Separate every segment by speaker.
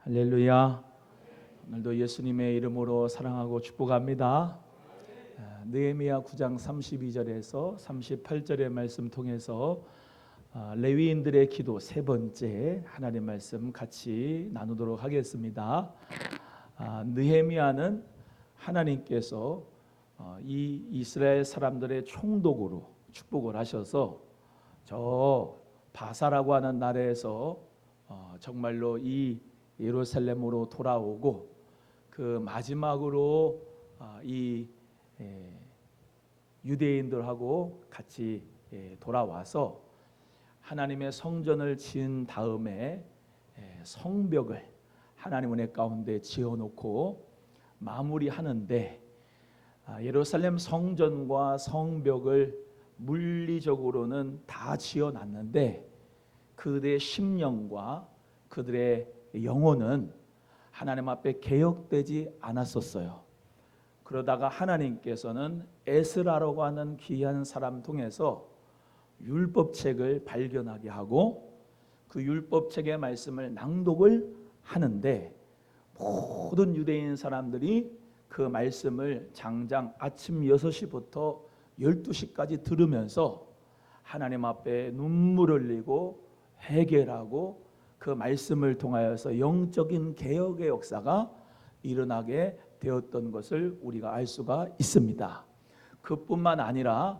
Speaker 1: 할렐루야. 오늘도 예수님의 이름으로 사랑하고 축복합니다. 느헤미야 9장 32절에서 38절의 말씀 통해서 레위인들의 기도 세 번째 하나님 말씀 같이 나누도록 하겠습니다. 느헤미야는 하나님께서 이 이스라엘 사람들의 총독으로 축복을 하셔서 저 바사라고 하는 나라에서 정말로 이 예루살렘으로 돌아오고 그 마지막으로 이 유대인들하고 같이 돌아와서 하나님의 성전을 지은 다음에 성벽을 하나님 은혜 가운데 지어놓고 마무리하는데 예루살렘 성전과 성벽을 물리적으로는 다 지어놨는데 그들의 심령과 그들의 영혼은 하나님 앞에 개혁되지 않았었어요. 그러다가 하나님께서는 에스라라고 하는 귀한 사람 통해서 율법책을 발견하게 하고 그 율법책의 말씀을 낭독을 하는데 모든 유대인 사람들이 그 말씀을 장장 아침 6시부터 12시까지 들으면서 하나님 앞에 눈물 흘리고 회개를 하고 그 말씀을 통하여서 영적인 개혁의 역사가 일어나게 되었던 것을 우리가 알 수가 있습니다. 그뿐만 아니라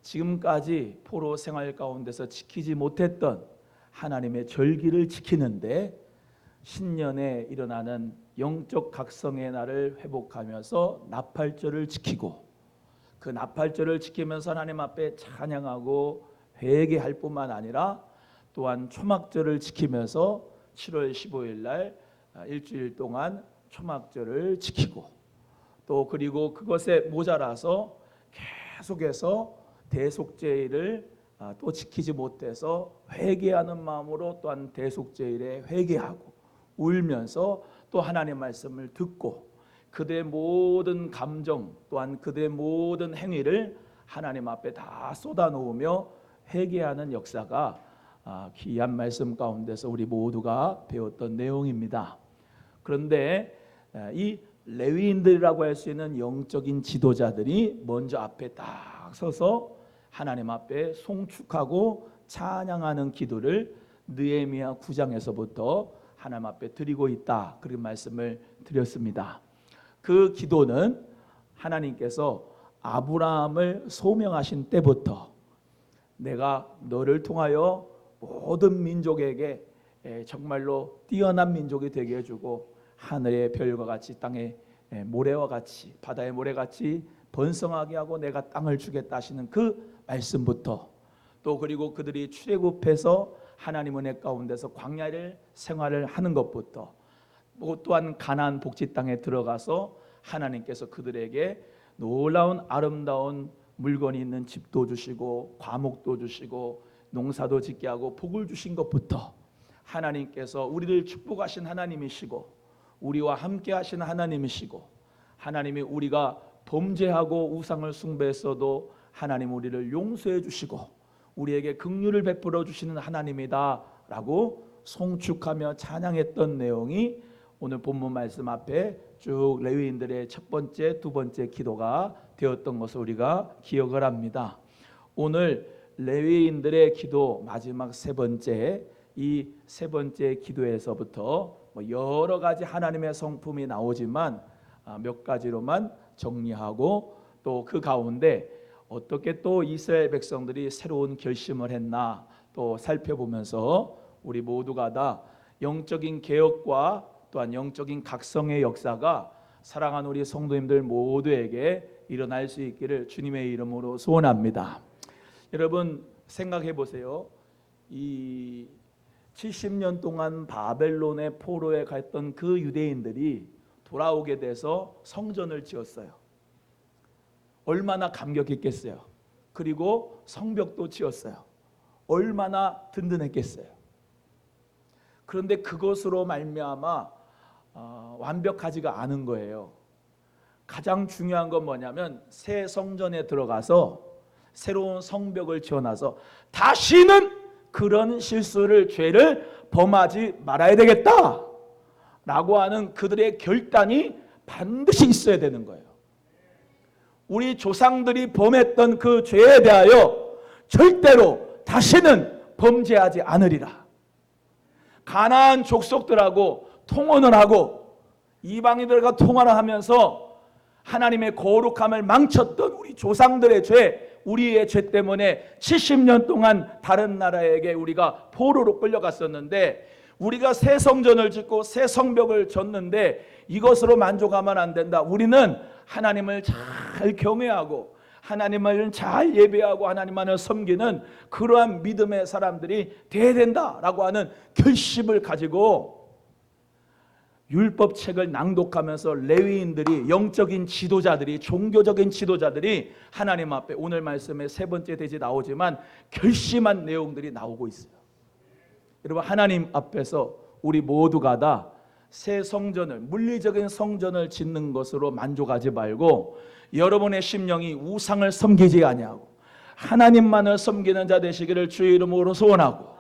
Speaker 1: 지금까지 포로 생활 가운데서 지키지 못했던 하나님의 절기를 지키는데 신년에 일어나는 영적 각성의 날을 회복하면서 나팔절을 지키고 그 나팔절을 지키면서 하나님 앞에 찬양하고 회개할 뿐만 아니라 또한 초막절을 지키면서 7월 15일 날 일주일 동안 초막절을 지키고 또 그리고 그것에 모자라서 계속해서 대속죄일을 또 지키지 못해서 회개하는 마음으로 또한 대속죄일에 회개하고 울면서 또 하나님의 말씀을 듣고 그들의 모든 감정 또한 그들의 모든 행위를 하나님 앞에 다 쏟아놓으며 회개하는 역사가 귀한 말씀 가운데서 우리 모두가 배웠던 내용입니다. 그런데 이 레위인들이라고 할 수 있는 영적인 지도자들이 먼저 앞에 딱 서서 하나님 앞에 송축하고 찬양하는 기도를 느헤미야 9장에서부터 하나님 앞에 드리고 있다. 그런 말씀을 드렸습니다. 그 기도는 하나님께서 아브라함을 소명하신 때부터 내가 너를 통하여 모든 민족에게 정말로 뛰어난 민족이 되게 해주고 하늘의 별과 같이 땅의 모래와 같이 바다의 모래같이 번성하게 하고 내가 땅을 주겠다 하시는 그 말씀부터 또 그리고 그들이 출애굽해서 하나님 은혜 가운데서 광야를 생활을 하는 것부터 또한 가나안 복지 땅에 들어가서 하나님께서 그들에게 놀라운 아름다운 물건이 있는 집도 주시고 과목도 주시고 농사도 짓게 하고 복을 주신 것부터 하나님께서 우리를 축복하신 하나님이시고 우리와 함께 하신 하나님이시고 하나님이 우리가 범죄하고 우상을 숭배했어도 하나님 우리를 용서해 주시고 우리에게 긍휼을 베풀어 주시는 하나님이다 라고 송축하며 찬양했던 내용이 오늘 본문 말씀 앞에 쭉 레위인들의 첫 번째, 두 번째 기도가 되었던 것을 우리가 기억을 합니다. 오늘 레위인들의 기도 마지막 세 번째, 이 세 번째 기도에서부터 여러 가지 하나님의 성품이 나오지만 몇 가지로만 정리하고 또 그 가운데 어떻게 또 이스라엘 백성들이 새로운 결심을 했나 또 살펴보면서 우리 모두가 다 영적인 개혁과 또한 영적인 각성의 역사가 사랑하는 우리 성도님들 모두에게 일어날 수 있기를 주님의 이름으로 소원합니다. 여러분 생각해 보세요. 이 70년 동안 바벨론의 포로에 갔던 그 유대인들이 돌아오게 돼서 성전을 지었어요. 얼마나 감격했겠어요. 그리고 성벽도 지었어요. 얼마나 든든했겠어요. 그런데 그것으로 말미암아 완벽하지가 않은 거예요. 가장 중요한 건 뭐냐면 새 성전에 들어가서 새로운 성벽을 지어놔서 다시는 그런 실수를 죄를 범하지 말아야 되겠다 라고 하는 그들의 결단이 반드시 있어야 되는 거예요. 우리 조상들이 범했던 그 죄에 대하여 절대로 다시는 범죄하지 않으리라. 가나안 족속들하고 통혼을 하고 이방인들과 통혼을 하면서 하나님의 거룩함을 망쳤던 우리 조상들의 죄, 우리의 죄 때문에 70년 동안 다른 나라에게 우리가 포로로 끌려갔었는데, 우리가 새 성전을 짓고 새 성벽을 졌는데 이것으로 만족하면 안 된다. 우리는 하나님을 잘 경외하고 하나님을 잘 예배하고 하나님만을 섬기는 그러한 믿음의 사람들이 돼야 된다라고 하는 결심을 가지고 율법책을 낭독하면서 레위인들이, 영적인 지도자들이, 종교적인 지도자들이 하나님 앞에 오늘 말씀에 세 번째 대지 나오지만 결심한 내용들이 나오고 있어요. 여러분, 하나님 앞에서 우리 모두가 다 새 성전을, 물리적인 성전을 짓는 것으로 만족하지 말고 여러분의 심령이 우상을 섬기지 아니하고 하나님만을 섬기는 자 되시기를 주의 이름으로 소원하고,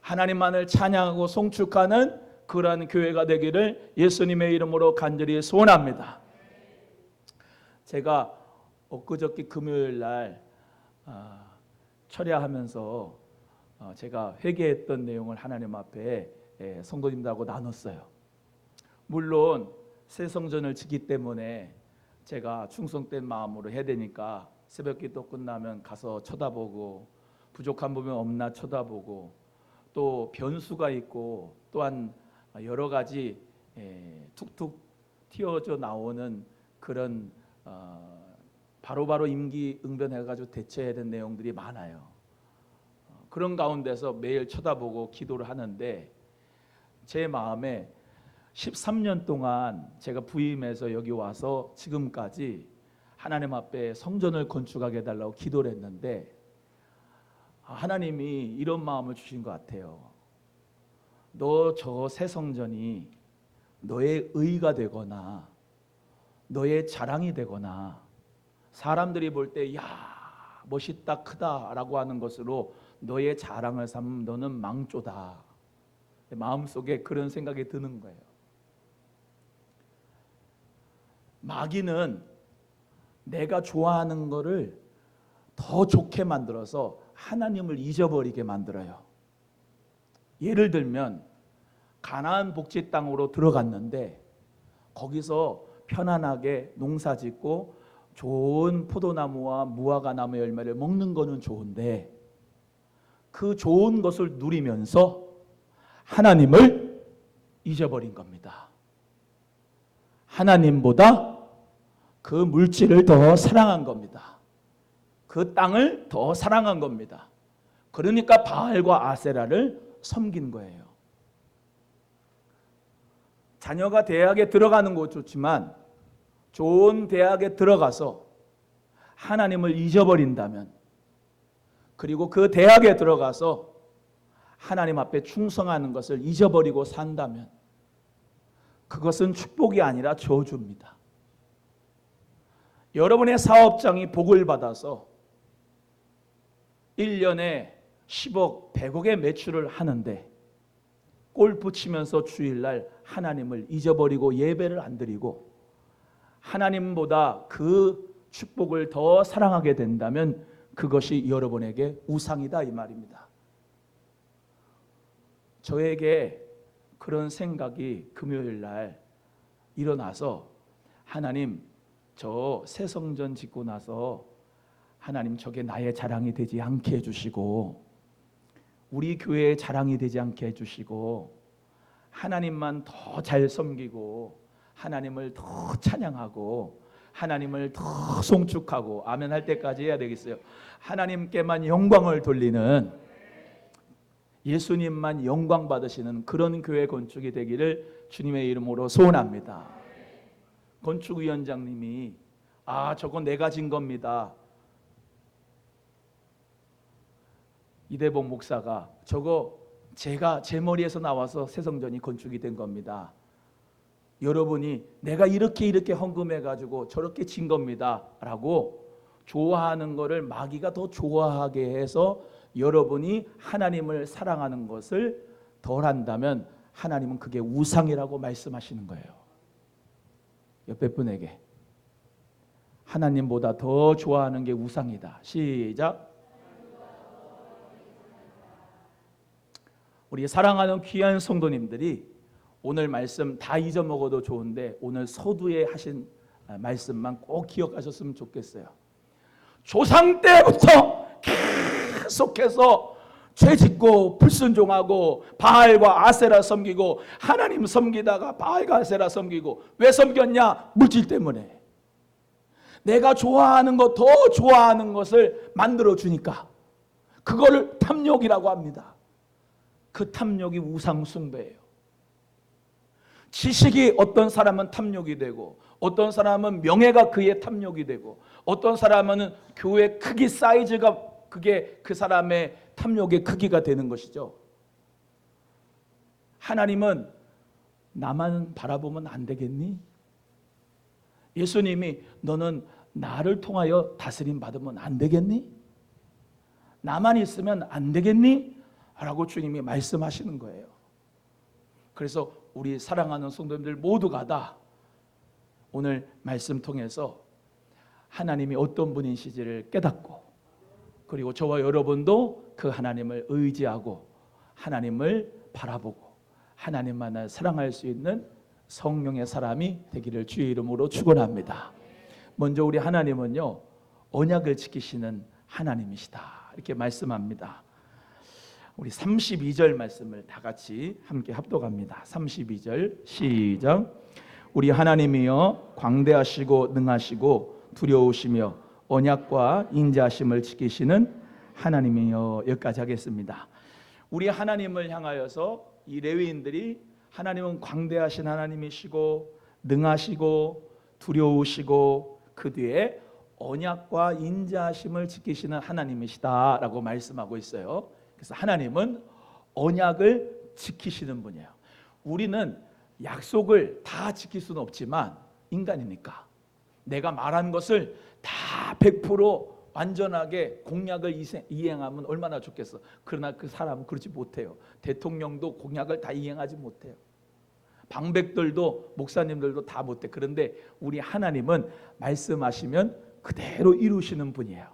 Speaker 1: 하나님만을 찬양하고 송축하는 그러한 교회가 되기를 예수님의 이름으로 간절히 소원합니다. 제가 엊그저께 금요일 날 철야하면서 제가 회개했던 내용을 하나님 앞에 성도님들하고 나눴어요. 물론 새 성전을 짓기 때문에 제가 충성된 마음으로 해야 되니까 새벽 기도 끝나면 가서 쳐다보고, 부족한 부분 없나 쳐다보고, 또 변수가 있고 또한 여러 가지 툭툭 튀어져 나오는 그런 바로바로 임기응변해가지고 대처해야 되는 내용들이 많아요. 그런 가운데서 매일 쳐다보고 기도를 하는데, 제 마음에 13년 동안 제가 부임해서 여기 와서 지금까지 하나님 앞에 성전을 건축하게 해달라고 기도를 했는데, 하나님이 이런 마음을 주신 것 같아요. 너 저 새 성전이 너의 의가 되거나 너의 자랑이 되거나 사람들이 볼 때 야 멋있다 크다라고 하는 것으로 너의 자랑을 삼으면 너는 망조다. 마음속에 그런 생각이 드는 거예요. 마귀는 내가 좋아하는 거를 더 좋게 만들어서 하나님을 잊어버리게 만들어요. 예를 들면 가나안 복지 땅으로 들어갔는데 거기서 편안하게 농사짓고 좋은 포도나무와 무화과나무 열매를 먹는 거는 좋은데, 그 좋은 것을 누리면서 하나님을 잊어버린 겁니다. 하나님보다 그 물질을 더 사랑한 겁니다. 그 땅을 더 사랑한 겁니다. 그러니까 바알과 아세라를 섬긴 거예요. 자녀가 대학에 들어가는 것 좋지만 좋은 대학에 들어가서 하나님을 잊어버린다면, 그리고 그 대학에 들어가서 하나님 앞에 충성하는 것을 잊어버리고 산다면 그것은 축복이 아니라 저주입니다. 여러분의 사업장이 복을 받아서 1년에 10억, 100억의 매출을 하는데 골프 치면서 주일날 하나님을 잊어버리고 예배를 안 드리고 하나님보다 그 축복을 더 사랑하게 된다면 그것이 여러분에게 우상이다 이 말입니다. 저에게 그런 생각이 금요일날 일어나서, 하나님 저 새 성전 짓고 나서 하나님 저게 나의 자랑이 되지 않게 해주시고 우리 교회의 자랑이 되지 않게 해주시고 하나님만 더 잘 섬기고 하나님을 더 찬양하고 하나님을 더 송축하고 아멘 할 때까지 해야 되겠어요. 하나님께만 영광을 돌리는, 예수님만 영광 받으시는 그런 교회 건축이 되기를 주님의 이름으로 소원합니다. 건축위원장님이 저거 내가 진 겁니다. 이대복 목사가 저거 제가 제 머리에서 나와서 새 성전이 건축이 된 겁니다. 여러분이 내가 이렇게 헌금해가지고 저렇게 진 겁니다 라고 좋아하는 거를 마귀가 더 좋아하게 해서 여러분이 하나님을 사랑하는 것을 덜 한다면 하나님은 그게 우상이라고 말씀하시는 거예요. 옆에 분에게 하나님보다 더 좋아하는 게 우상이다. 시작. 우리 사랑하는 귀한 성도님들이 오늘 말씀 다 잊어먹어도 좋은데 오늘 서두에 하신 말씀만 꼭 기억하셨으면 좋겠어요. 조상 때부터 계속해서 죄짓고 불순종하고 바알과 아세라 섬기고 하나님 섬기다가 바알과 아세라 섬기고 왜 섬겼냐? 물질 때문에. 내가 좋아하는 것, 더 좋아하는 것을 만들어주니까 그거를 탐욕이라고 합니다. 그 탐욕이 우상 숭배예요. 지식이 어떤 사람은 탐욕이 되고 어떤 사람은 명예가 그의 탐욕이 되고 어떤 사람은 교회 크기 사이즈가 그게 그 사람의 탐욕의 크기가 되는 것이죠. 하나님은 나만 바라보면 안 되겠니? 예수님이 너는 나를 통하여 다스림 받으면 안 되겠니? 나만 있으면 안 되겠니? 라고 주님이 말씀하시는 거예요. 그래서 우리 사랑하는 성도님들 모두가 다 오늘 말씀 통해서 하나님이 어떤 분이신지를 깨닫고 그리고 저와 여러분도 그 하나님을 의지하고 하나님을 바라보고 하나님만을 사랑할 수 있는 성령의 사람이 되기를 주의 이름으로 축원합니다. 먼저 우리 하나님은요, 언약을 지키시는 하나님이시다 이렇게 말씀합니다. 우리 32절 말씀을 다 같이 함께 합독합니다. 32절 시작. 우리 하나님이여 광대하시고 능하시고 두려우시며 언약과 인자하심을 지키시는 하나님이여. 여기까지 하겠습니다. 우리 하나님을 향하여서 이 레위인들이 하나님은 광대하신 하나님이시고 능하시고 두려우시고 그 뒤에 언약과 인자하심을 지키시는 하나님이시다라고 말씀하고 있어요. 그래서 하나님은 언약을 지키시는 분이에요. 우리는 약속을 다 지킬 수는 없지만 인간이니까 내가 말한 것을 다 100% 완전하게 공약을 이행하면 얼마나 좋겠어. 그러나 그 사람은 그렇지 못해요. 대통령도 공약을 다 이행하지 못해요. 방백들도 목사님들도 다 못해. 그런데 우리 하나님은 말씀하시면 그대로 이루시는 분이에요.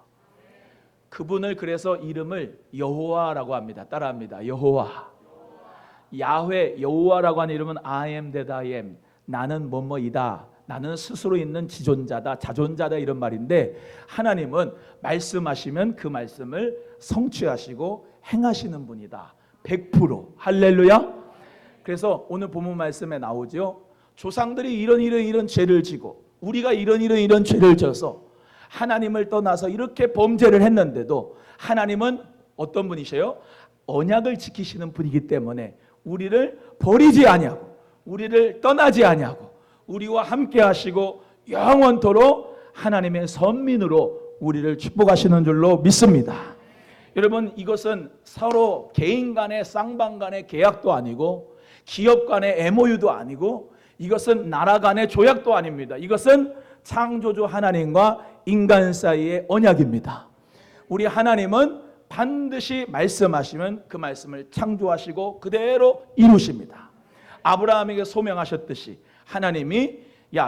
Speaker 1: 그분을 그래서 이름을 여호와라고 합니다. 따라합니다. 여호와. 야훼 여호와라고 하는 이름은 I am that I am. 나는 뭐뭐이다. 나는 스스로 있는 지존자다, 자존자다 이런 말인데 하나님은 말씀하시면 그 말씀을 성취하시고 행하시는 분이다. 100%. 할렐루야. 그래서 오늘 본문 말씀에 나오죠. 조상들이 이런 죄를 지고 우리가 이런 죄를 져서 하나님을 떠나서 이렇게 범죄를 했는데도 하나님은 어떤 분이셔요? 언약을 지키시는 분이기 때문에 우리를 버리지 아니하고 우리를 떠나지 아니하고 우리와 함께 하시고 영원토록 하나님의 선민으로 우리를 축복하시는 줄로 믿습니다. 여러분, 이것은 서로 개인 간의 쌍방 간의 계약도 아니고 기업 간의 MOU도 아니고 이것은 나라 간의 조약도 아닙니다. 이것은 창조주 하나님과 인간 사이의 언약입니다. 우리 하나님은 반드시 말씀하시면 그 말씀을 창조하시고 그대로 이루십니다. 아브라함에게 소명하셨듯이 하나님이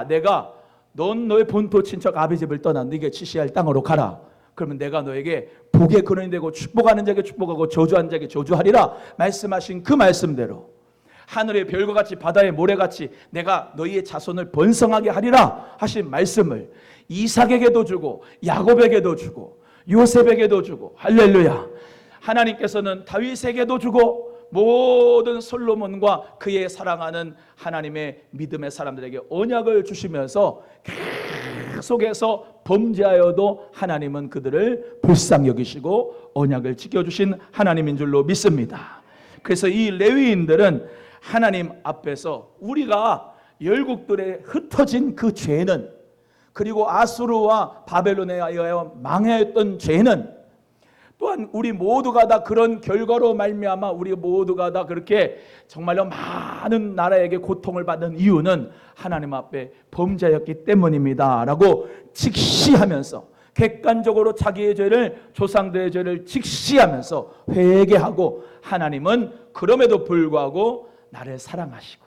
Speaker 1: 내가 넌 너의 본토 친척 아비 집을 떠나 네게 지시할 땅으로 가라. 그러면 내가 너에게 복의 근원이 되고 축복하는 자에게 축복하고 저주하는 자에게 저주하리라 말씀하신 그 말씀대로 하늘의 별과 같이 바다의 모래같이 내가 너희의 자손을 번성하게 하리라 하신 말씀을 이삭에게도 주고 야곱에게도 주고 요셉에게도 주고 할렐루야. 하나님께서는 다윗에게도 주고 모든 솔로몬과 그의 사랑하는 하나님의 믿음의 사람들에게 언약을 주시면서 계속해서 범죄하여도 하나님은 그들을 불쌍히 여기시고 언약을 지켜주신 하나님인 줄로 믿습니다. 그래서 이 레위인들은 하나님 앞에서 우리가 열국들에 흩어진 그 죄는 그리고 아수르와 바벨론에 의하여 망했던 죄는 또한 우리 모두가 다 그런 결과로 말미암아 우리 모두가 다 그렇게 정말로 많은 나라에게 고통을 받는 이유는 하나님 앞에 범죄였기 때문입니다 라고 직시하면서 객관적으로 자기의 죄를 조상들의 죄를 직시하면서 회개하고 하나님은 그럼에도 불구하고 나를 사랑하시고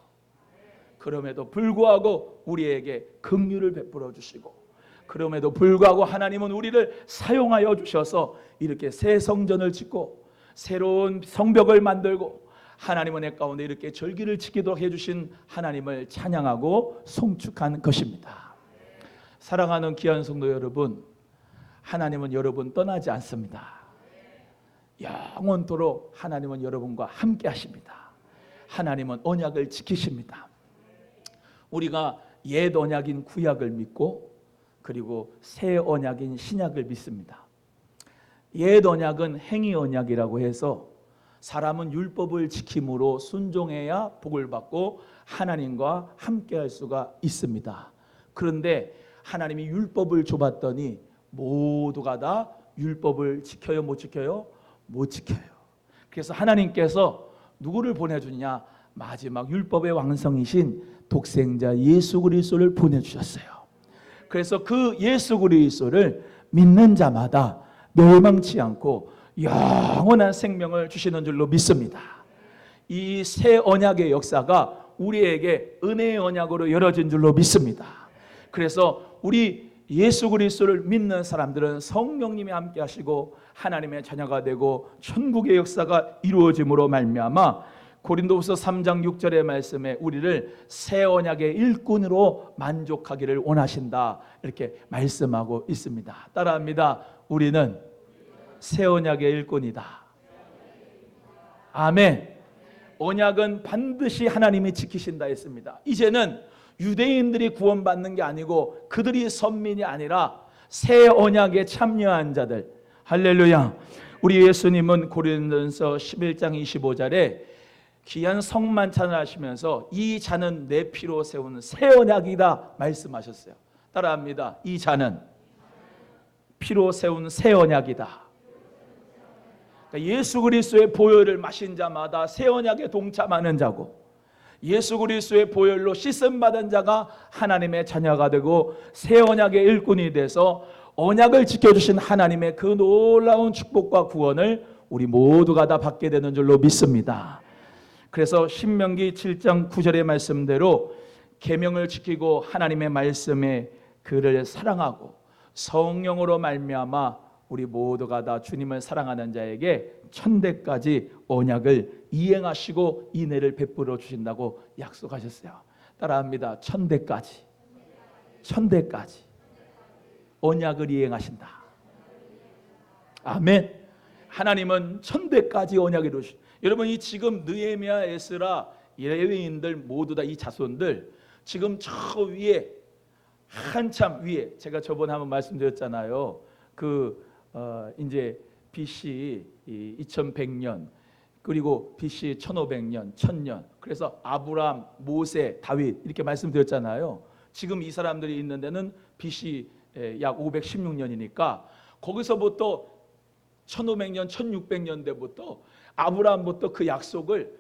Speaker 1: 그럼에도 불구하고 우리에게 긍휼을 베풀어 주시고 그럼에도 불구하고 하나님은 우리를 사용하여 주셔서 이렇게 새 성전을 짓고 새로운 성벽을 만들고 하나님은 내 가운데 이렇게 절기를 지키도록 해주신 하나님을 찬양하고 송축한 것입니다. 사랑하는 귀한 성도 여러분, 하나님은 여러분 떠나지 않습니다. 영원토록 하나님은 여러분과 함께 하십니다. 하나님은 언약을 지키십니다. 우리가 옛 언약인 구약을 믿고 그리고 새 언약인 신약을 믿습니다. 옛 언약은 행위 언약이라고 해서 사람은 율법을 지킴으로 순종해야 복을 받고 하나님과 함께할 수가 있습니다. 그런데 하나님이 율법을 줘봤더니 모두가 다 율법을 지켜요? 못 지켜요? 못 지켜요. 그래서 하나님께서 누구를 보내주냐? 마지막 율법의 왕성이신 독생자 예수 그리스도를 보내주셨어요. 그래서 그 예수 그리스도를 믿는 자마다 멸망치 않고 영원한 생명을 주시는 줄로 믿습니다. 이 새 언약의 역사가 우리에게 은혜의 언약으로 열어진 줄로 믿습니다. 그래서 우리 예수 그리스도를 믿는 사람들은 성령님이 함께 하시고 하나님의 자녀가 되고 천국의 역사가 이루어짐으로 말미암아 고린도후서 3장 6절의 말씀에 우리를 새 언약의 일꾼으로 만족하기를 원하신다 이렇게 말씀하고 있습니다. 따라합니다. 우리는 새 언약의 일꾼이다. 아멘. 언약은 반드시 하나님이 지키신다 했습니다. 이제는 유대인들이 구원받는 게 아니고 그들이 선민이 아니라 새 언약에 참여한 자들. 할렐루야. 우리 예수님은 고린도전서 11장 25절에 귀한 성만 찬양하시면서 이 잔은 내 피로 세운 새 언약이다 말씀하셨어요. 따라합니다. 이 잔은 피로 세운 새 언약이다. 그러니까 예수 그리스도의 보혈을 마신 자마다 새 언약에 동참하는 자고 예수 그리스도의 보혈로 씻음 받은 자가 하나님의 자녀가 되고 새 언약의 일꾼이 돼서 언약을 지켜주신 하나님의 그 놀라운 축복과 구원을 우리 모두가 다 받게 되는 줄로 믿습니다. 그래서 신명기 7장 9절의 말씀대로 계명을 지키고 하나님의 말씀에 그를 사랑하고 성령으로 말미암아 우리 모두가 다 주님을 사랑하는 자에게 천대까지 언약을 이행하시고 인애를 베풀어 주신다고 약속하셨어요. 따라합니다. 천대까지 언약을 이행하신다. 아멘. 하나님은 천대까지 언약을 이루시. 여러분 이 지금 느헤미야, 에스라, 레위인들 모두 다 이 자손들 지금 저 위에 한참 위에 제가 저번에 한번 말씀드렸잖아요. 이제 BC 2100년 그리고 BC 1500년, 1000년. 그래서 아브람, 모세, 다윗 이렇게 말씀드렸잖아요. 지금 이 사람들이 있는 데는 BC 약 516년이니까 거기서부터 1500년, 1600년대부터 아브라함부터 그 약속을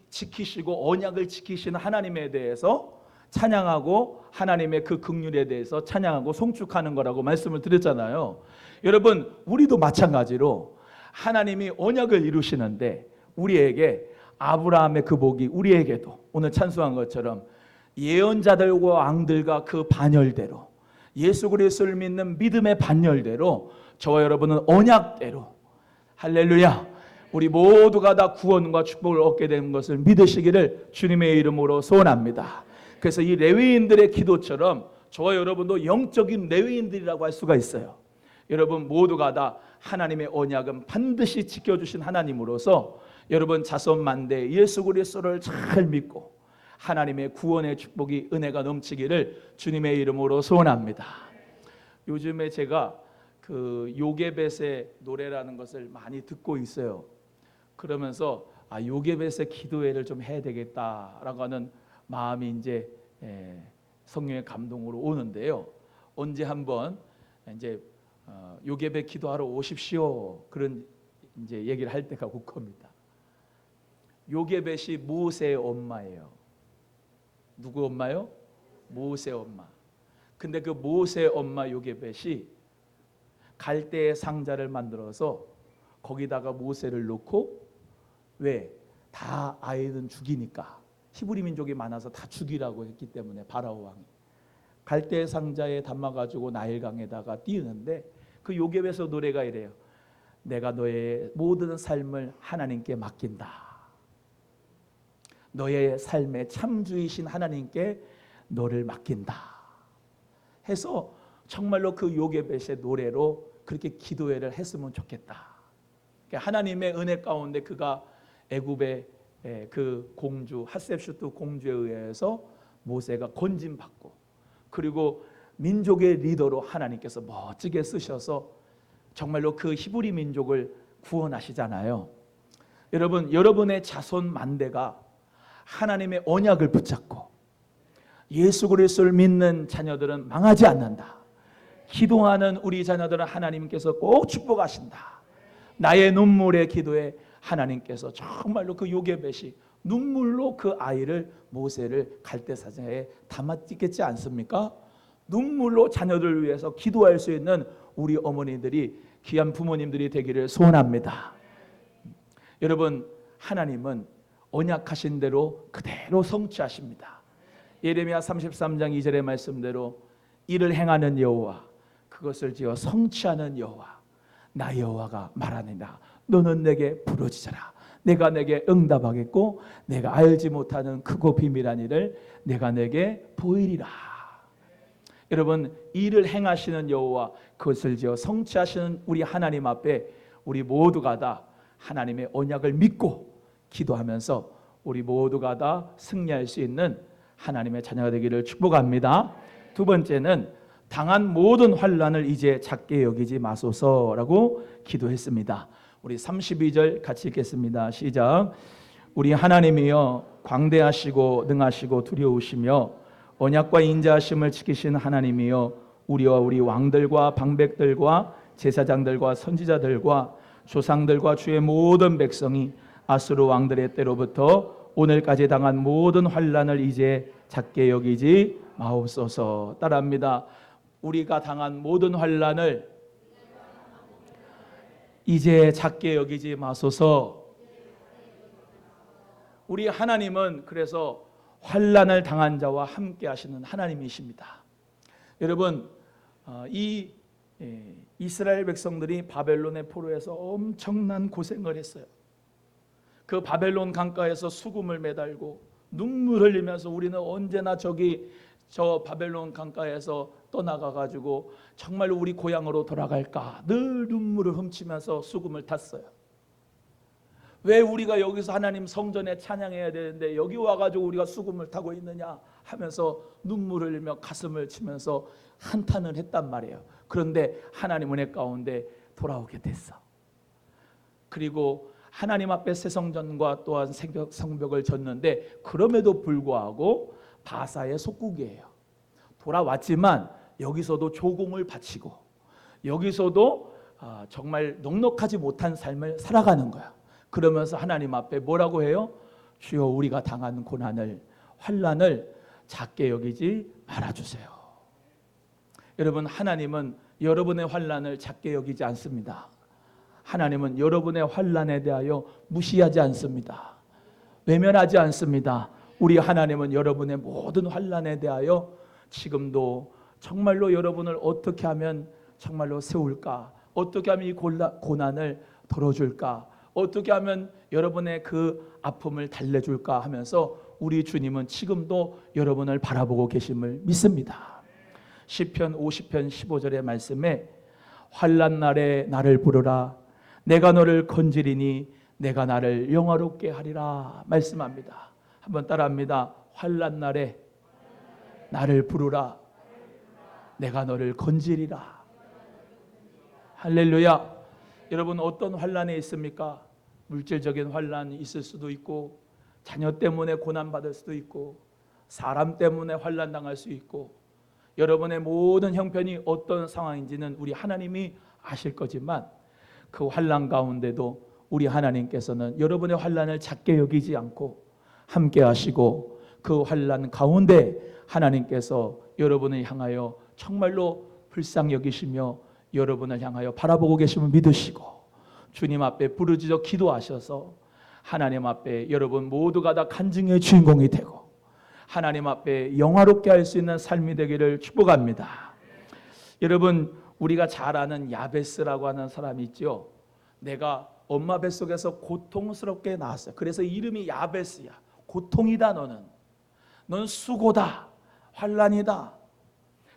Speaker 1: 지키시고 언약을 지키시는 하나님에 대해서 찬양하고 하나님의 그 긍휼에 대해서 찬양하고 송축하는 거라고 말씀을 드렸잖아요. 여러분 우리도 마찬가지로 하나님이 언약을 이루시는데 우리에게 아브라함의 그 복이 우리에게도 오늘 찬송한 것처럼 예언자들과 왕들과 그 반열대로 예수 그리스도를 믿는 믿음의 반열대로 저와 여러분은 언약대로 할렐루야 우리 모두가 다 구원과 축복을 얻게 되는 것을 믿으시기를 주님의 이름으로 소원합니다. 그래서 이 레위인들의 기도처럼 저와 여러분도 영적인 레위인들이라고 할 수가 있어요. 여러분 모두가 다 하나님의 언약은 반드시 지켜주신 하나님으로서 여러분 자손 만대 예수 그리스도를 잘 믿고 하나님의 구원의 축복이 은혜가 넘치기를 주님의 이름으로 소원합니다. 요즘에 제가 그 요게벳의 노래라는 것을 많이 듣고 있어요. 그러면서 요게벳의 기도회를 좀 해야 되겠다라고 하는 마음이 이제 성령의 감동으로 오는데요. 언제 한번 이제 요게벳 기도하러 오십시오. 그런 이제 얘기를 할 때가 올 겁니다. 요게벳이 모세의 엄마예요. 누구 엄마요? 모세의 엄마. 근데 그 모세의 엄마 요게벳이 갈대의 상자를 만들어서 거기다가 모세를 놓고 왜? 다 아이는 죽이니까 히브리 민족이 많아서 다 죽이라고 했기 때문에 바라오 왕이 갈대 상자에 담아가지고 나일강에다가 띄우는데 그 요괴에서 노래가 이래요. 내가 너의 모든 삶을 하나님께 맡긴다. 너의 삶의 참주이신 하나님께 너를 맡긴다 해서 정말로 그 요괴벳의 노래로 그렇게 기도회를 했으면 좋겠다. 그러니까 하나님의 은혜 가운데 그가 애굽의 그 공주 핫셉슈트 공주에 의해서 모세가 건진받고 그리고 민족의 리더로 하나님께서 멋지게 쓰셔서 정말로 그 히브리 민족을 구원하시잖아요. 여러분, 여러분의 자손 만대가 하나님의 언약을 붙잡고 예수 그리스도를 믿는 자녀들은 망하지 않는다. 기도하는 우리 자녀들은 하나님께서 꼭 축복하신다. 나의 눈물의 기도에 하나님께서 정말로 그 요괴벳이 눈물로 그 아이를 모세를 갈대사자에 담았겠지 않습니까? 눈물로 자녀들을 위해서 기도할 수 있는 우리 어머니들이 귀한 부모님들이 되기를 소원합니다. 여러분, 하나님은 언약하신 대로 그대로 성취하십니다. 예레미야 33장 2절의 말씀대로 이를 행하는 여호와 그것을 지어 성취하는 여호와 나 여호와가 말하느니라. 너는 내게 부르짖어라. 내가 내게 응답하겠고 내가 알지 못하는 크고 비밀한 일을 내가 내게 보이리라. 여러분, 이를 행하시는 여호와 그것을 지어 성취하시는 우리 하나님 앞에 우리 모두가 다 하나님의 언약을 믿고 기도하면서 우리 모두가 다 승리할 수 있는 하나님의 자녀가 되기를 축복합니다. 두 번째는 당한 모든 환난을 이제 작게 여기지 마소서라고 기도했습니다. 우리 32절 같이 읽겠습니다. 시작. 우리 하나님이여 광대하시고 능하시고 두려우시며 언약과 인자하심을 지키신 하나님이여 우리와 우리 왕들과 방백들과 제사장들과 선지자들과 조상들과 주의 모든 백성이 아수르 왕들의 때로부터 오늘까지 당한 모든 환난을 이제 작게 여기지 마옵소서. 따라합니다. 우리가 당한 모든 환난을 이제 작게 여기지 마소서. 우리 하나님은 그래서 환난을 당한 자와 함께 하시는 하나님이십니다. 여러분, 이 이스라엘 백성들이 바벨론의 포로에서 엄청난 고생을 했어요. 그 바벨론 강가에서 수금을 매달고 눈물 흘리면서 우리는 언제나 저 바벨론 강가에서 떠나가가지고 정말로 우리 고향으로 돌아갈까 늘 눈물을 훔치면서 수금을 탔어요. 왜 우리가 여기서 하나님 성전에 찬양해야 되는데 여기 와가지고 우리가 수금을 타고 있느냐 하면서 눈물을 흘리며 가슴을 치면서 한탄을 했단 말이에요. 그런데 하나님 은혜 가운데 돌아오게 됐어. 그리고 하나님 앞에 새 성전과 또한 성벽을 졌는데 그럼에도 불구하고 바사의 속국이에요. 돌아왔지만 여기서도 조공을 바치고 여기서도 정말 넉넉하지 못한 삶을 살아가는 거야. 그러면서 하나님 앞에 뭐라고 해요? 주여 우리가 당한 고난을 환난을 작게 여기지 말아주세요. 여러분, 하나님은 여러분의 환난을 작게 여기지 않습니다. 하나님은 여러분의 환난에 대하여 무시하지 않습니다. 외면하지 않습니다. 우리 하나님은 여러분의 모든 환난에 대하여 지금도 정말로 여러분을 어떻게 하면 정말로 세울까? 어떻게 하면 이 고난을 덜어줄까? 어떻게 하면 여러분의 그 아픔을 달래줄까 하면서 우리 주님은 지금도 여러분을 바라보고 계심을 믿습니다. 시편 50편 15절의 말씀에 환난 날에 나를 부르라 내가 너를 건지리니 내가 나를 영화롭게 하리라 말씀합니다. 한번 따라합니다. 환난 날에 나를 부르라 내가 너를 건지리라. 할렐루야. 여러분, 어떤 환난에 있습니까? 물질적인 환난이 있을 수도 있고 자녀 때문에 고난받을 수도 있고 사람 때문에 환난 당할 수 있고 여러분의 모든 형편이 어떤 상황인지는 우리 하나님이 아실 거지만 그 환난 가운데도 우리 하나님께서는 여러분의 환난을 작게 여기지 않고 함께 하시고 그 환난 가운데 하나님께서 여러분을 향하여 정말로 불쌍히 여기시며 여러분을 향하여 바라보고 계심을 믿으시고 주님 앞에 부르짖어 기도하셔서 하나님 앞에 여러분 모두가 다 간증의 주인공이 되고 하나님 앞에 영화롭게 할 수 있는 삶이 되기를 축복합니다. 여러분, 우리가 잘 아는 야베스라고 하는 사람이 있죠. 내가 엄마 뱃속에서 고통스럽게 나왔어요. 그래서 이름이 야베스야. 고통이다. 너는 수고다, 환난이다.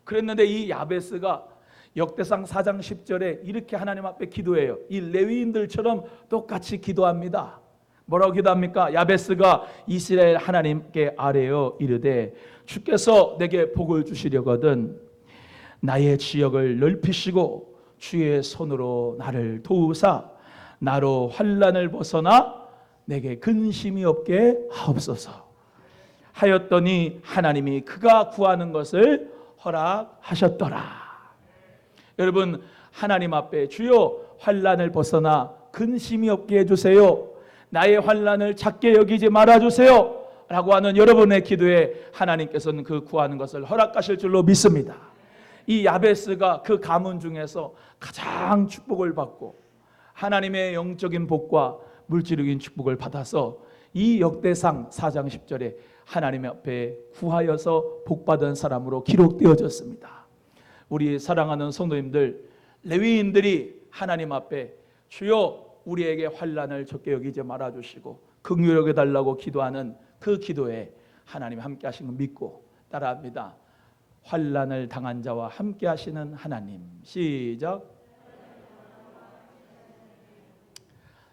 Speaker 1: 그랬는데 이 야베스가 역대상 4장 10절에 이렇게 하나님 앞에 기도해요. 이 레위인들처럼 똑같이 기도합니다. 뭐라고 기도합니까? 야베스가 이스라엘 하나님께 아뢰어 이르되 주께서 내게 복을 주시려거든 나의 지역을 넓히시고 주의 손으로 나를 도우사 나로 환난을 벗어나 내게 근심이 없게 하옵소서 하였더니 하나님이 그가 구하는 것을 허락하셨더라. 여러분, 하나님 앞에 주여 환난을 벗어나 근심이 없게 해주세요. 나의 환난을 작게 여기지 말아주세요 라고 하는 여러분의 기도에 하나님께서는 그 구하는 것을 허락하실 줄로 믿습니다. 이 야베스가 그 가문 중에서 가장 축복을 받고 하나님의 영적인 복과 물질적인 축복을 받아서 이 역대상 4장 10절에 하나님 앞에 구하여서 복받은 사람으로 기록되어졌습니다. 우리 사랑하는 성도님들, 레위인들이 하나님 앞에 주여 우리에게 환난을 적게 여기지 말아주시고 긍휼히 여겨달라고 기도하는 그 기도에 하나님 함께 하시는 걸 믿고 따라합니다. 환난을 당한 자와 함께 하시는 하나님. 시작.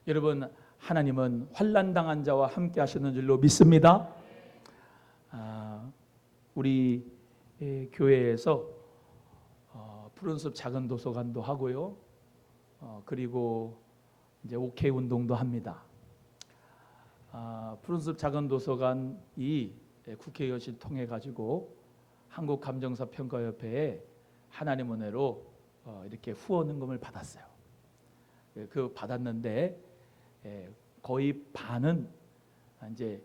Speaker 1: 여러분, 하나님은 환난 당한 자와 함께 하시는 줄로 믿습니다. 우리 교회에서 푸른숲 작은 도서관도 하고요. 그리고 이제 OK 운동도 합니다. 푸른숲 작은 도서관이 국회의원실 통해 가지고 한국감정사평가협회에 하나님 은혜로 이렇게 후원금을 받았어요. 그 받았는데 거의 반은 이제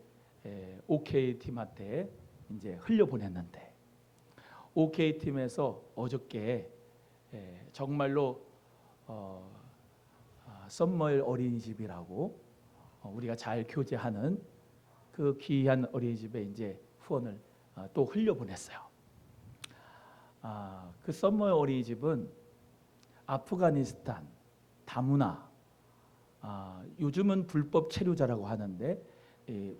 Speaker 1: OK 팀한테 이제 흘려보냈는데 OK 팀에서 어저께 정말로 썸머일 어린이집이라고 우리가 잘 교제하는 그 귀한 어린이집에 이제 후원을 또 흘려보냈어요. 그 썸머일 어린이집은 아프가니스탄, 다문화, 요즘은 불법 체류자라고 하는데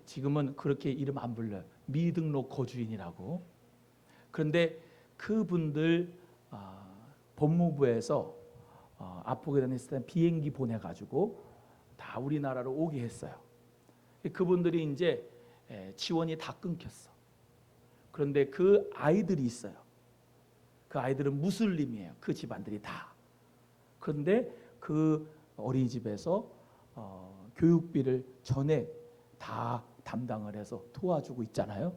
Speaker 1: 지금은 그렇게 이름 안 불러요. 미등록 거주인이라고. 그런데 그분들 법무부에서 아프가니스탄 비행기 보내가지고 다 우리나라로 오게 했어요. 그분들이 이제 지원이 다 끊겼어. 그런데 그 아이들이 있어요. 그 아이들은 무슬림이에요. 그 집안들이 다. 그런데 그 어린이집에서 교육비를 전액 다 담당을 해서 도와주고 있잖아요.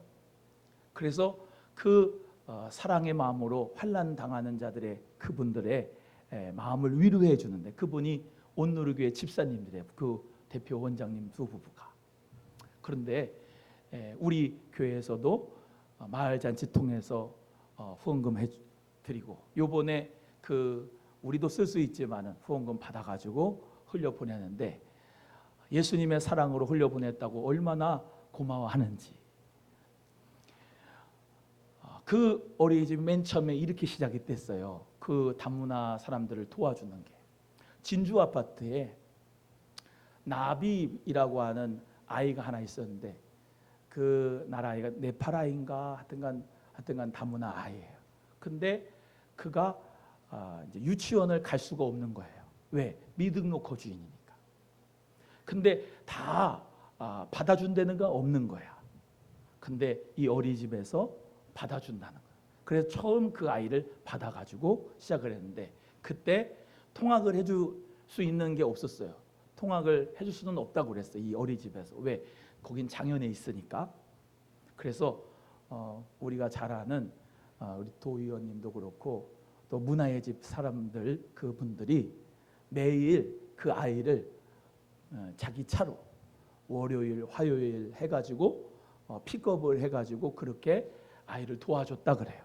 Speaker 1: 그래서 그 사랑의 마음으로 환난 당하는 자들의 그분들의 마음을 위로해 주는데 그분이 온누리교회 집사님들의 그 대표 원장님 두 부부가. 그런데 우리 교회에서도 마을잔치 통해서 후원금 해드리고 요번에 그 우리도 쓸 수 있지만 후원금 받아가지고 흘려보내는데 예수님의 사랑으로 흘려보냈다고 얼마나 고마워하는지. 그 어린이집 맨 처음에 이렇게 시작이 됐어요. 그 다문화 사람들을 도와주는 게. 진주 아파트에 나비라고 하는 아이가 하나 있었는데 그 나라아이가 네팔아인가 하여튼간 다문화 아이예요. 근데 그가 이제 유치원을 갈 수가 없는 거예요. 왜? 미등록 거주인이니까. 근데 다 받아준다는 건 없는 거야. 근데 이 어린이집에서 받아준다는 거야. 그래서 처음 그 아이를 받아가지고 시작을 했는데 그때 통학을 해줄 수 있는 게 없었어요. 통학을 해줄 수는 없다고 그랬어요. 이 어린이집에서. 왜? 거긴 장현에 있으니까. 그래서 우리가 잘 아는 우리 도 의원님도 그렇고 또 문화의 집 사람들 그분들이 매일 그 아이를 자기 차로 월요일, 화요일 해가지고 픽업을 해가지고 그렇게 아이를 도와줬다 그래요.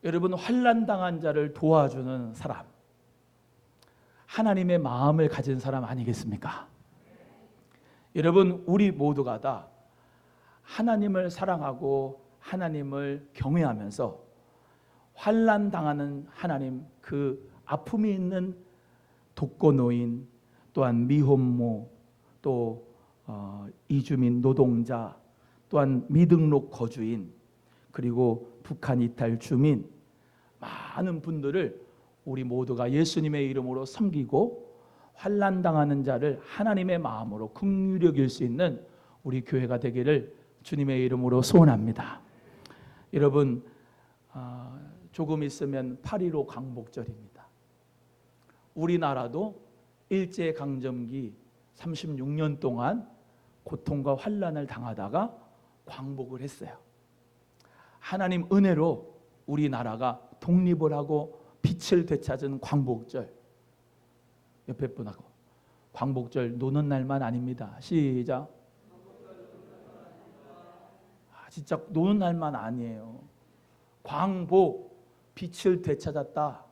Speaker 1: 여러분, 환난 당한 자를 도와주는 사람, 하나님의 마음을 가진 사람 아니겠습니까? 여러분, 우리 모두가 다 하나님을 사랑하고 하나님을 경외하면서 환난 당하는 하나님, 그 아픔이 있는 독거노인, 또한 미혼모, 또 이주민 노동자, 또한 미등록 거주인, 그리고 북한 이탈 주민, 많은 분들을 우리 모두가 예수님의 이름으로 섬기고 환난 당하는 자를 하나님의 마음으로 긍휼히 여길 수 있는 우리 교회가 되기를 주님의 이름으로 소원합니다. 여러분, 조금 있으면 8.15 광복절입니다. 우리나라도 일제강점기 36년 동안 고통과 환난을 당하다가 광복을 했어요. 하나님 은혜로 우리나라가 독립을 하고 빛을 되찾은 광복절. 옆에 분하고 광복절 노는 날만 아닙니다. 시작. 진짜 노는 날만 아니에요. 광복, 빛을 되찾았다.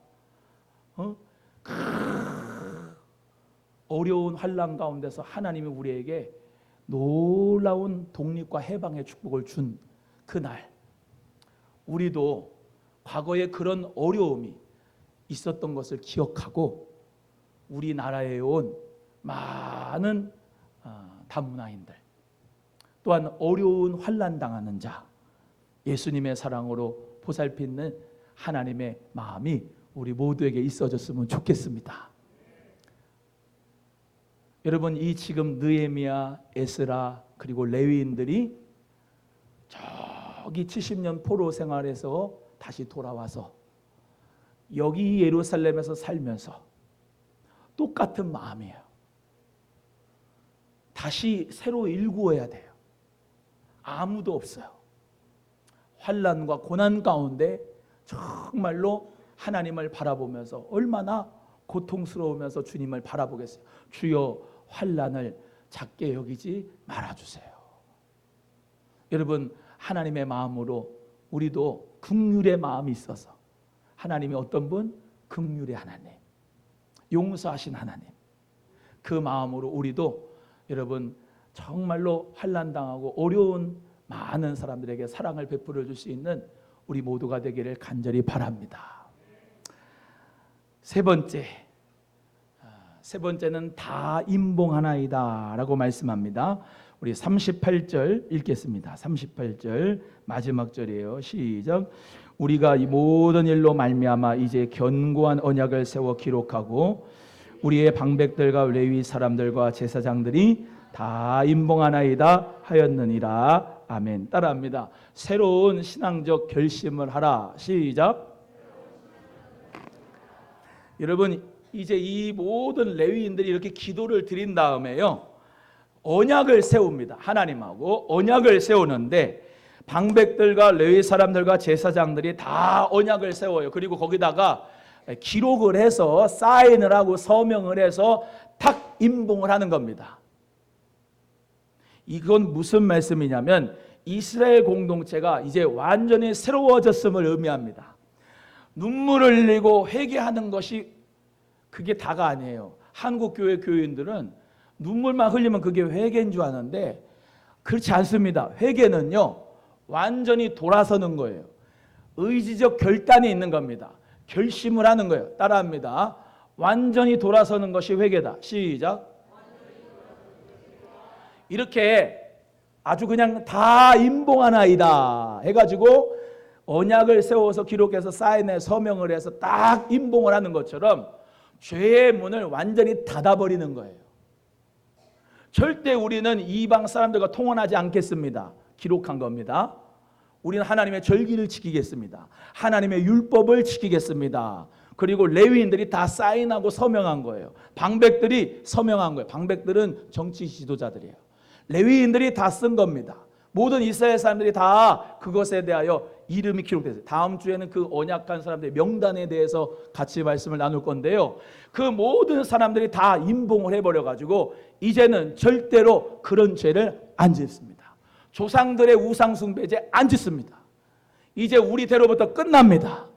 Speaker 1: 어려운 환난 가운데서 하나님이 우리에게 놀라운 독립과 해방의 축복을 준 그날, 우리도 과거에 그런 어려움이 있었던 것을 기억하고 우리나라에 온 많은 다문화인들, 또한 어려운 환난 당하는 자, 예수님의 사랑으로 보살피는 하나님의 마음이 우리 모두에게 있어졌으면 좋겠습니다. 여러분, 이 지금 느헤미야, 에스라, 그리고 레위인들이 저기 70년 포로 생활에서 다시 돌아와서 여기 예루살렘에서 살면서 똑같은 마음이에요. 다시 새로 일구어야 돼요. 아무도 없어요. 환난과 고난 가운데 정말로 하나님을 바라보면서 얼마나 고통스러우면서 주님을 바라보겠어요. 주여, 환난을 작게 여기지 말아주세요. 여러분, 하나님의 마음으로 우리도 긍휼의 마음이 있어서, 하나님이 어떤 분? 긍휼의 하나님, 용서하신 하나님, 그 마음으로 우리도 여러분 정말로 환난 당하고 어려운 많은 사람들에게 사랑을 베풀어 줄 수 있는 우리 모두가 되기를 간절히 바랍니다. 세 번째는 다 임봉하나이다 라고 말씀합니다. 우리 38절 읽겠습니다. 38절 마지막 절이에요. 시작. 우리가 이 모든 일로 말미암아 이제 견고한 언약을 세워 기록하고 우리의 방백들과 레위 사람들과 제사장들이 다 임봉하나이다 하였느니라. 아멘. 따라합니다. 새로운 신앙적 결심을 하라. 시작. 여러분, 이제 이 모든 레위인들이 이렇게 기도를 드린 다음에요, 언약을 세웁니다. 하나님하고 언약을 세우는데 방백들과 레위 사람들과 제사장들이 다 언약을 세워요. 그리고 거기다가 기록을 해서 사인을 하고 서명을 해서 탁 임봉을 하는 겁니다. 이건 무슨 말씀이냐면 이스라엘 공동체가 이제 완전히 새로워졌음을 의미합니다. 눈물을 흘리고 회개하는 것이 그게 다가 아니에요. 한국 교회 교인들은 눈물만 흘리면 그게 회개인 줄 아는데 그렇지 않습니다. 회개는요, 완전히 돌아서는 거예요. 의지적 결단이 있는 겁니다. 결심을 하는 거예요. 따라합니다. 완전히 돌아서는 것이 회개다. 시작. 이렇게 아주 그냥 다 임봉하나이다 해가지고 언약을 세워서 기록해서 사인해 서명을 해서 딱 임봉을 하는 것처럼 죄의 문을 완전히 닫아버리는 거예요. 절대 우리는 이방 사람들과 통혼하지 않겠습니다. 기록한 겁니다. 우리는 하나님의 절기를 지키겠습니다. 하나님의 율법을 지키겠습니다. 그리고 레위인들이 다 사인하고 서명한 거예요. 방백들이 서명한 거예요. 방백들은 정치 지도자들이에요. 레위인들이 다 쓴 겁니다. 모든 이스라엘 사람들이 다 그것에 대하여 이름이 기록됐어요. 다음 주에는 그 언약한 사람들의 명단에 대해서 같이 말씀을 나눌 건데요, 그 모든 사람들이 다 임봉을 해버려가지고 이제는 절대로 그런 죄를 안 짓습니다. 조상들의 우상 숭배죄 안 짓습니다. 이제 우리대로부터 끝납니다.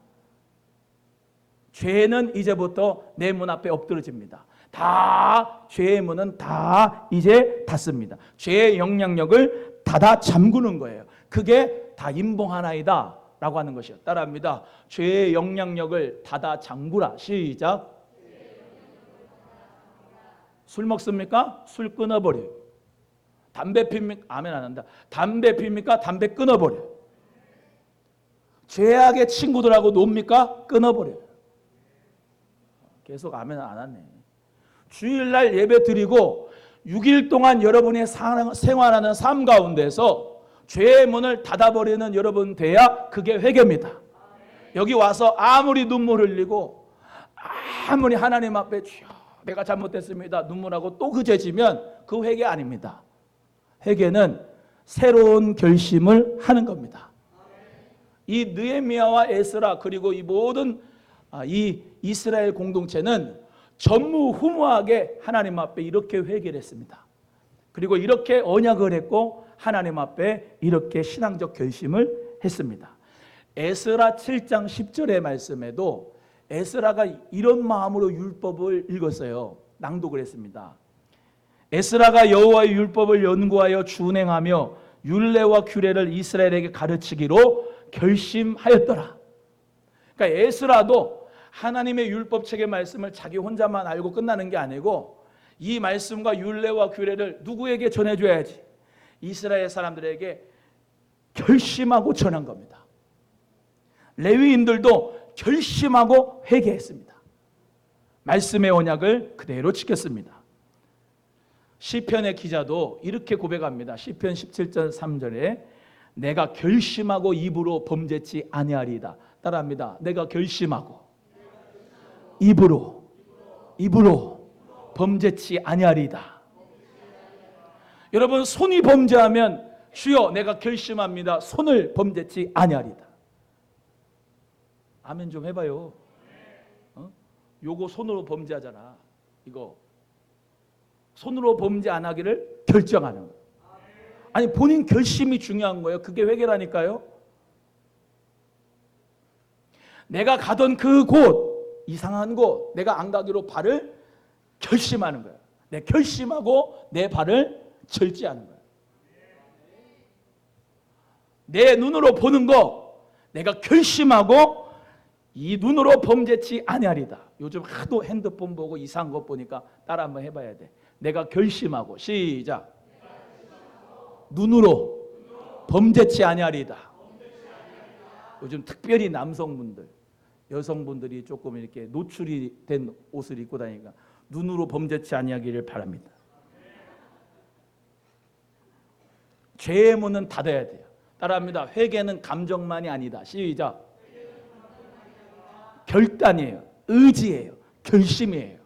Speaker 1: 죄는 이제부터 내 문 앞에 엎드러집니다. 다 죄의 문은 다 이제 닫습니다. 죄의 영향력을 닫아 잠그는 거예요. 그게 다 임봉하나이다 라고 하는 것이요. 따라합니다. 죄의 영향력을 닫아 잠그라. 시작. 술 먹습니까? 술 끊어버려요. 담배 핍니까? 아멘 안 한다. 담배 핍니까? 담배 끊어버려요. 죄악의 친구들하고 놉니까? 끊어버려요. 계속 아멘 안 하네. 주일날 예배 드리고 6일 동안 여러분이 생활하는 삶 가운데서 죄의 문을 닫아버리는 여러분 돼야 그게 회개입니다. 여기 와서 아무리 눈물 흘리고 아무리 하나님 앞에 주여 내가 잘못했습니다 눈물하고 또 그 죄 지면 그 회개 아닙니다. 회개는 새로운 결심을 하는 겁니다. 이 느헤미야와 에스라 그리고 이 모든 이 이스라엘 공동체는 전무후무하게 하나님 앞에 이렇게 회개를 했습니다. 그리고 이렇게 언약을 했고 하나님 앞에 이렇게 신앙적 결심을 했습니다. 에스라 7장 10절의 말씀에도 에스라가 이런 마음으로 율법을 읽었어요. 낭독을 했습니다. 에스라가 여호와의 율법을 연구하여 준행하며 율례와 규례를 이스라엘에게 가르치기로 결심하였더라. 그러니까 에스라도 하나님의 율법책의 말씀을 자기 혼자만 알고 끝나는 게 아니고 이 말씀과 율례와 규례를 누구에게 전해줘야지? 이스라엘 사람들에게 결심하고 전한 겁니다. 레위인들도 결심하고 회개했습니다. 말씀의 언약을 그대로 지켰습니다. 시편의 기자도 이렇게 고백합니다. 시편 17절 3절에 내가 결심하고 입으로 범죄치 아니하리이다. 따라합니다. 내가 결심하고 입으로 범죄치 아니하리이다. 여러분 손이 범죄하면 주여 내가 결심합니다. 손을 범죄치 아니하리이다. 아멘 좀 해봐요. 요거 손으로 범죄하잖아. 이거 손으로 범죄 안 하기를 결정하는 거예요. 아니 본인 결심이 중요한 거예요. 그게 회개라니까요. 내가 가던 그 곳, 이상한 곳, 내가 안 가기로 발을 결심하는 거예요. 내 결심하고 내 발을 절제하는 거예요. 내 눈으로 보는 거 내가 결심하고 이 눈으로 범죄치 아니하리다. 요즘 하도 핸드폰 보고 이상한 것 보니까 따라 한번 해봐야 돼. 내가 결심하고 시작. 눈으로 범죄치 아니하리다. 요즘 특별히 남성분들, 여성분들이 조금 이렇게 노출이 된 옷을 입고 다니니까 눈으로 범죄치 아니하기를 바랍니다. 죄의 문은 닫아야 돼요. 따라합니다. 회개는 감정만이 아니다. 시작. 결단이에요. 의지예요. 결심이에요.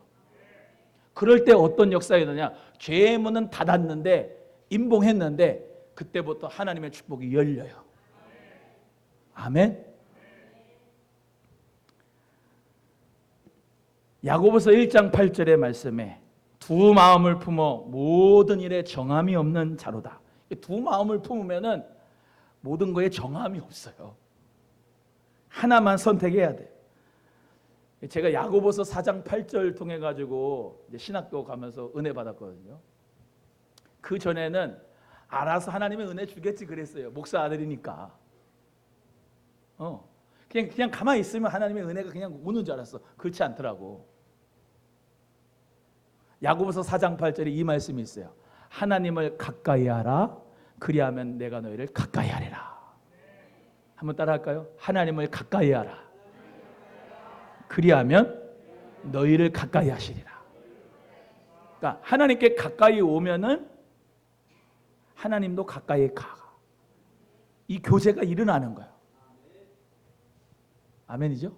Speaker 1: 그럴 때 어떤 역사가 일어나냐? 죄의 문은 닫았는데 임봉했는데 그때부터 하나님의 축복이 열려요. 아멘. 야고보서 1장 8절의 말씀에 두 마음을 품어 모든 일에 정함이 없는 자로다. 두 마음을 품으면은 모든 거에 정함이 없어요. 하나만 선택해야 돼. 제가 야고보서 4장 8절 통해 가지고 신학교 가면서 은혜 받았거든요. 그 전에는 알아서 하나님의 은혜 주겠지 그랬어요. 목사 아들이니까. 그냥 가만히 있으면 하나님의 은혜가 그냥 오는 줄 알았어. 그렇지 않더라고. 야고보서 4장 8절에 이 말씀이 있어요. 하나님을 가까이 하라. 그리하면 내가 너희를 가까이 하리라. 한번 따라 할까요? 하나님을 가까이 하라. 그리하면 너희를 가까이 하시리라. 그러니까 하나님께 가까이 오면은 하나님도 가까이 가. 이 교제가 일어나는 거예요. 아멘이죠?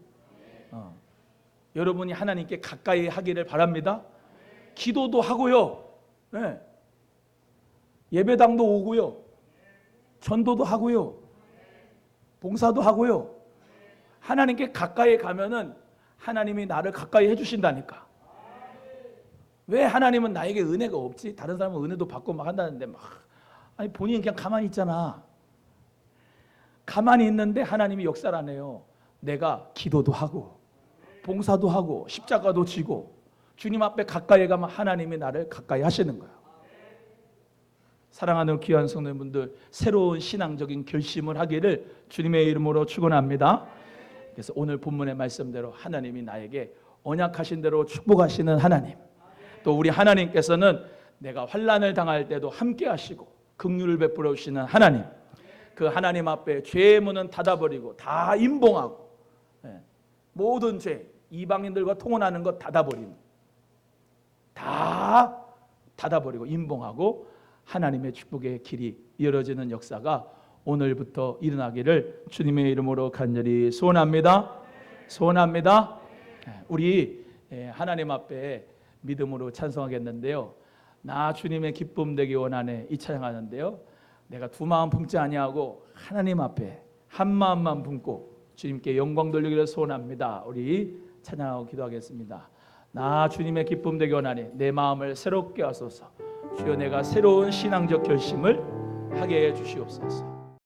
Speaker 1: 여러분이 하나님께 가까이 하기를 바랍니다. 기도도 하고요. 네. 예배당도 오고요. 전도도 하고요. 봉사도 하고요. 하나님께 가까이 가면은 하나님이 나를 가까이 해주신다니까. 왜 하나님은 나에게 은혜가 없지? 다른 사람은 은혜도 받고 막 한다는데 아니 본인은 그냥 가만히 있잖아. 가만히 있는데 하나님이 역사를 안 해요. 내가 기도도 하고 봉사도 하고 십자가도 지고 주님 앞에 가까이 가면 하나님이 나를 가까이 하시는 거예요. 사랑하는 귀한 성도님들, 새로운 신앙적인 결심을 하기를 주님의 이름으로 축원합니다. 그래서 오늘 본문의 말씀대로 하나님이 나에게 언약하신 대로 축복하시는 하나님, 또 우리 하나님께서는 내가 환난을 당할 때도 함께 하시고 긍휼을 베풀어 주시는 하나님, 그 하나님 앞에 죄의 문은 닫아버리고 다 임봉하고, 모든 죄, 이방인들과 통혼하는 것 닫아버리고 임봉하고 하나님의 축복의 길이 열어지는 역사가 오늘부터 일어나기를 주님의 이름으로 간절히 소원합니다. 우리 하나님 앞에 믿음으로 찬송하겠는데요. 나 주님의 기쁨 되기 원하네, 이 찬양하는데요. 내가 두 마음 품지 아니하고 하나님 앞에 한 마음만 품고 주님께 영광 돌리기를 소원합니다. 우리 찬양하고 기도하겠습니다. 나 주님의 기쁨 되기 원하네, 내 마음을 새롭게 하소서. 주여, 내가 새로운 신앙적 결심을 하게 해 주시옵소서.